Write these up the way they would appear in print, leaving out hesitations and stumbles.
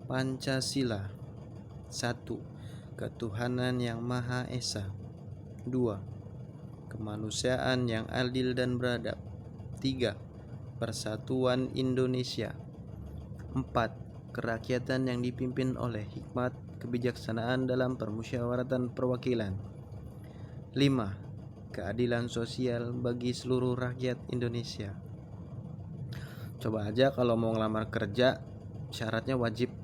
Pancasila. 1. Ketuhanan yang Maha Esa. 2. Kemanusiaan yang adil dan beradab. 3. Persatuan Indonesia. 4. Kerakyatan yang dipimpin oleh hikmat kebijaksanaan dalam permusyawaratan perwakilan. 5. Keadilan sosial bagi seluruh rakyat Indonesia. Coba aja kalau mau ngelamar kerja, syaratnya wajib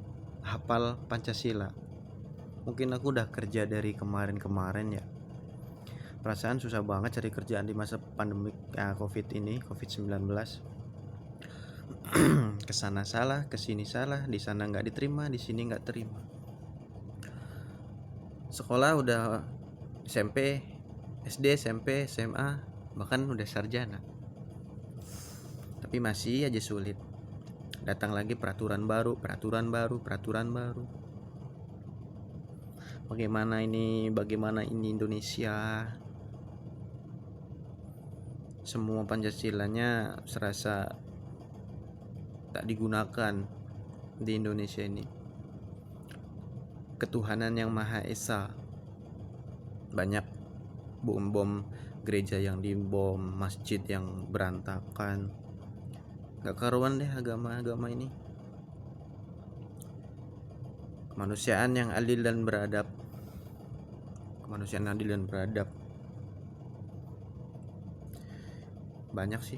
hafal Pancasila. Mungkin aku udah kerja dari kemarin-kemarin ya. Perasaan susah banget cari kerjaan di masa pandemik COVID-19. Kesana salah, kesini salah, di sana nggak diterima, di sini nggak terima. Sekolah udah SMP, SD, SMP, SMA, bahkan udah sarjana. Tapi masih aja sulit. Datang lagi peraturan baru. Bagaimana ini Indonesia? Semua Pancasilanya serasa tak digunakan di Indonesia ini. Ketuhanan yang Maha Esa. Banyak bom gereja yang dibom, masjid yang berantakan. Gak karuan deh agama ini. Kemanusiaan yang adil dan beradab. Banyak sih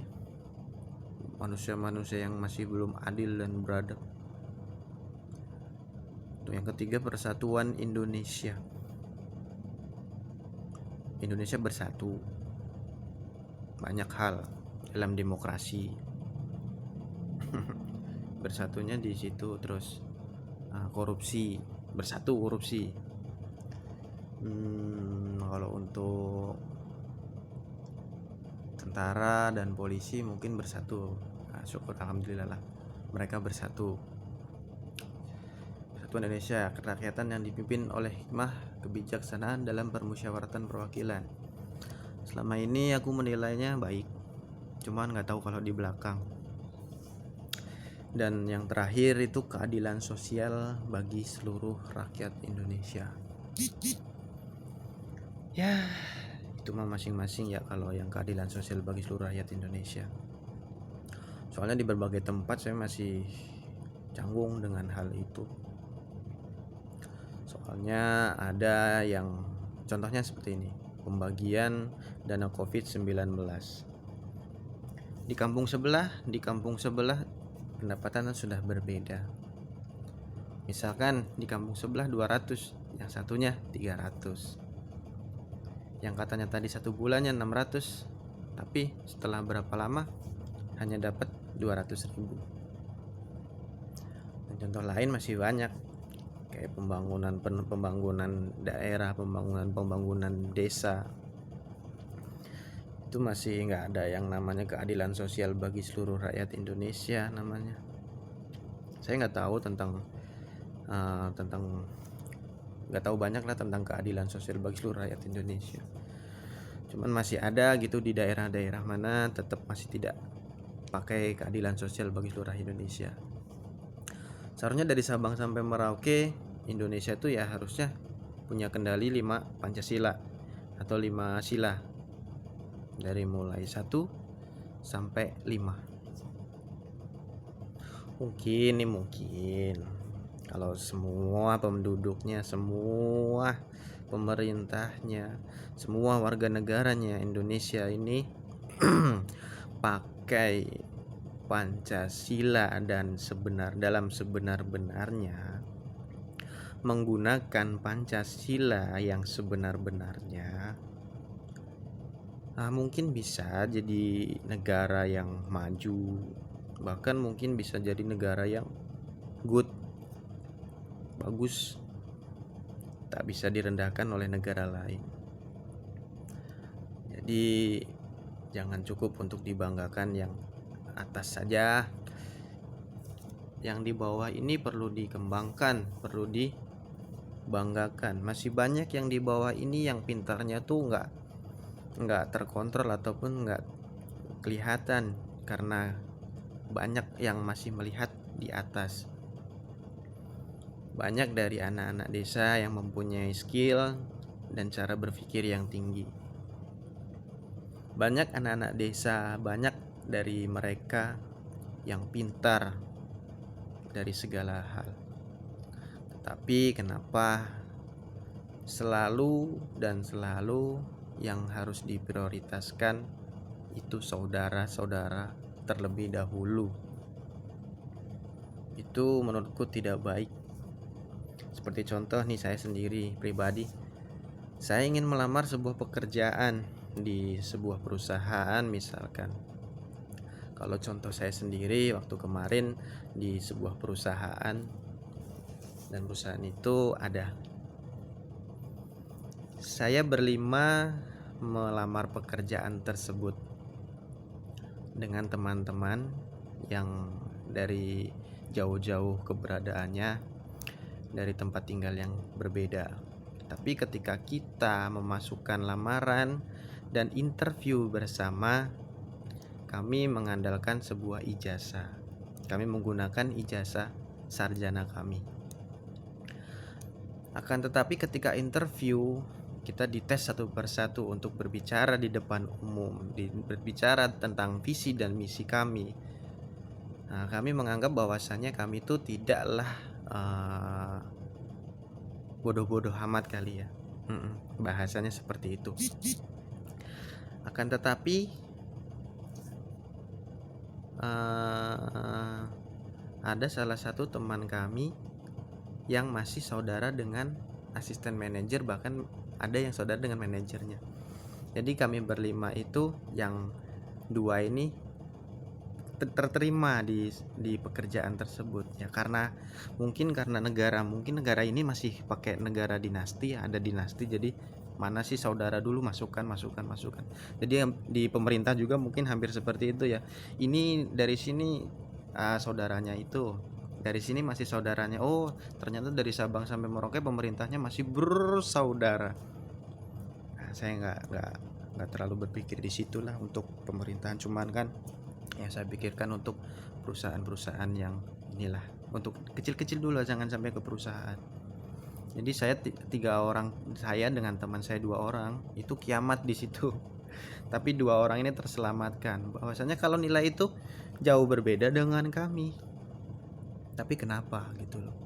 manusia yang masih belum adil dan beradab. Yang ketiga, persatuan Indonesia. Indonesia bersatu banyak hal dalam demokrasi. Bersatunya di situ. Terus korupsi, bersatu korupsi. Kalau untuk tentara dan polisi mungkin bersatu. Syukur alhamdulillah lah, mereka bersatu. Persatuan Indonesia, kerakyatan yang dipimpin oleh hikmah kebijaksanaan dalam permusyawaratan perwakilan. Selama ini aku menilainya baik, cuman nggak tahu kalau di belakang. Dan yang terakhir itu keadilan sosial bagi seluruh rakyat Indonesia. Ya, itu mah masing-masing ya kalau yang keadilan sosial bagi seluruh rakyat Indonesia. Soalnya di berbagai tempat saya masih canggung dengan hal itu. Soalnya ada yang contohnya seperti ini, pembagian dana COVID-19. Di kampung sebelah pendapatan sudah berbeda. Misalkan di kampung sebelah 200, yang satunya 300. Yang katanya tadi 1 bulannya 600, tapi setelah berapa lama hanya dapat 200.000. Dan contoh lain masih banyak, kayak pembangunan daerah, pembangunan desa. Itu masih nggak ada yang namanya keadilan sosial bagi seluruh rakyat Indonesia namanya. Saya nggak tahu tentang nggak tahu banyak lah tentang keadilan sosial bagi seluruh rakyat Indonesia. Cuman masih ada gitu di daerah-daerah mana tetap masih tidak pakai keadilan sosial bagi seluruh rakyat Indonesia. Seharusnya dari Sabang sampai Merauke Indonesia itu ya harusnya punya kendali 5 Pancasila atau 5 sila. Dari mulai 1 sampai 5. Mungkin kalau semua penduduknya, semua pemerintahnya, semua warga negaranya Indonesia ini pakai Pancasila dan dalam sebenar-benarnya, menggunakan Pancasila yang sebenar-benarnya, mungkin bisa jadi negara yang maju, bahkan mungkin bisa jadi negara yang good, bagus, tak bisa direndahkan oleh negara lain. Jadi jangan cukup untuk dibanggakan yang atas saja, yang di bawah ini perlu dikembangkan, perlu dibanggakan. Masih banyak yang di bawah ini yang pintarnya tuh nggak terkontrol ataupun nggak kelihatan karena banyak yang masih melihat di atas. Banyak dari anak-anak desa yang mempunyai skill dan cara berpikir yang tinggi. Banyak anak-anak desa, banyak dari mereka yang pintar dari segala hal. Tetapi kenapa selalu yang harus diprioritaskan itu saudara-saudara terlebih dahulu? Itu menurutku tidak baik. Seperti contoh nih, saya sendiri pribadi, saya ingin melamar sebuah pekerjaan di sebuah perusahaan misalkan. Kalau contoh saya sendiri, waktu kemarin di sebuah perusahaan, dan perusahaan itu saya berlima melamar pekerjaan tersebut dengan teman-teman yang dari jauh-jauh keberadaannya, dari tempat tinggal yang berbeda. Tapi ketika kita memasukkan lamaran dan interview bersama, kami mengandalkan sebuah ijazah. Kami menggunakan ijazah sarjana kami. Akan tetapi ketika interview, kita dites satu persatu untuk berbicara di depan umum, berbicara tentang visi dan misi kami. Nah, kami menganggap bahwasannya kami itu tidaklah bodoh-bodoh amat kali ya. Bahasanya seperti itu. Akan tetapi ada salah satu teman kami yang masih saudara dengan asisten manajer, bahkan ada yang saudara dengan manajernya. Jadi kami berlima itu, yang dua ini terterima di pekerjaan tersebut ya, karena negara ini masih pakai negara dinasti, ada dinasti. Jadi mana sih saudara dulu, masukkan. Jadi di pemerintah juga mungkin hampir seperti itu ya. Ini dari sini saudaranya itu, dari sini masih saudaranya. Oh, ternyata dari Sabang sampai Merauke pemerintahnya masih bersaudara. Nah, saya nggak terlalu berpikir di situlah untuk pemerintahan, cuman kan yang saya pikirkan untuk perusahaan-perusahaan yang inilah, untuk kecil-kecil dulu, jangan sampai ke perusahaan. Jadi saya 3 orang, saya dengan teman saya 2 orang, itu kiamat di situ. Tapi 2 orang ini terselamatkan. Bahwasanya kalau nilai itu jauh berbeda dengan kami. Tapi kenapa gitu loh.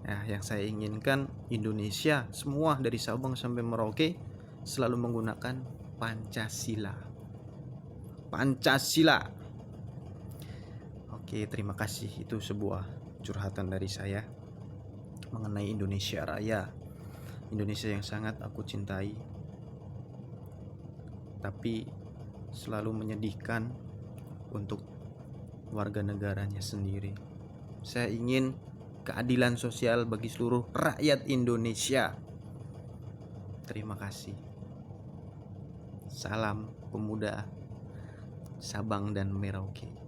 Nah, yang saya inginkan Indonesia semua dari Sabang sampai Merauke selalu menggunakan Pancasila. Oke, terima kasih. Itu sebuah curhatan dari saya mengenai Indonesia Raya. Indonesia yang sangat aku cintai, tapi selalu menyedihkan untuk warga negaranya sendiri. Saya ingin keadilan sosial bagi seluruh rakyat Indonesia. Terima kasih. Salam pemuda Sabang dan Merauke.